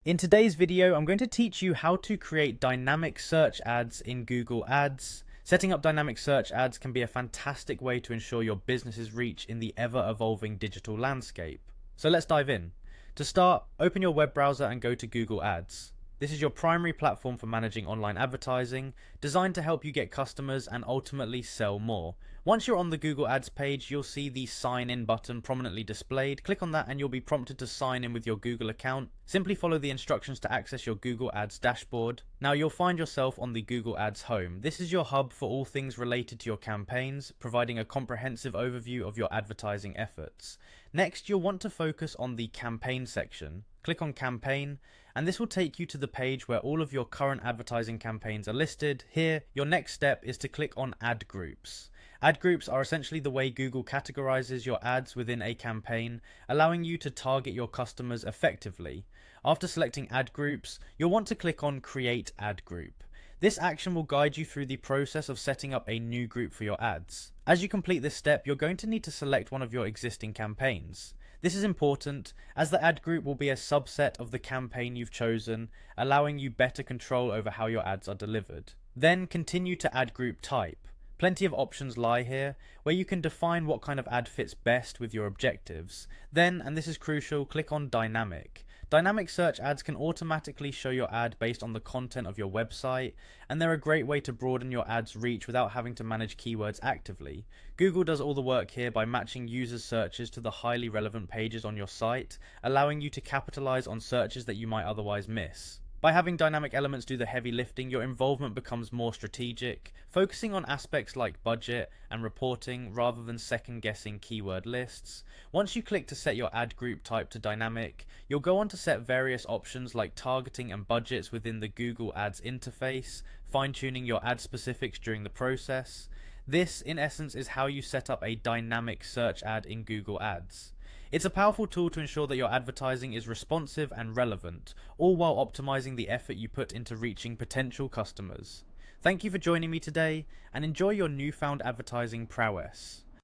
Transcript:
In today's video, I'm going to teach you how to create dynamic search ads in Google Ads. Setting up dynamic search ads can be a fantastic way to ensure your business's reach in the ever-evolving digital landscape. So let's dive in. To start, open your web browser and go to Google Ads. This is your primary platform for managing online advertising, designed to help you get customers and ultimately sell more. Once you're on the Google Ads page, you'll see the sign in button prominently displayed. Click on that and you'll be prompted to sign in with your Google account. Simply follow the instructions to access your Google Ads dashboard. Now you'll find yourself on the Google Ads home. This is your hub for all things related to your campaigns, providing a comprehensive overview of your advertising efforts. Next, you'll want to focus on the campaign section. Click on campaign, and this will take you to the page where all of your current advertising campaigns are listed. Here, your next step is to click on ad groups. Ad groups are essentially the way Google categorizes your ads within a campaign, allowing you to target your customers effectively. After selecting ad groups, you'll want to click on create ad group. This action will guide you through the process of setting up a new group for your ads. As you complete this step, you're going to need to select one of your existing campaigns. This is important as the ad group will be a subset of the campaign you've chosen, allowing you better control over how your ads are delivered. Then continue to ad group type. Plenty of options lie here, where you can define what kind of ad fits best with your objectives. Then, and this is crucial, click on dynamic. Dynamic search ads can automatically show your ad based on the content of your website, and they're a great way to broaden your ad's reach without having to manage keywords actively. Google does all the work here by matching users' searches to the highly relevant pages on your site, allowing you to capitalize on searches that you might otherwise miss. By having dynamic elements do the heavy lifting, your involvement becomes more strategic, focusing on aspects like budget and reporting rather than second-guessing keyword lists. Once you click to set your ad group type to dynamic, you'll go on to set various options like targeting and budgets within the Google Ads interface, fine-tuning your ad specifics during the process. This, in essence, is how you set up a dynamic search ad in Google Ads. It's a powerful tool to ensure that your advertising is responsive and relevant, all while optimizing the effort you put into reaching potential customers. Thank you for joining me today, and enjoy your newfound advertising prowess.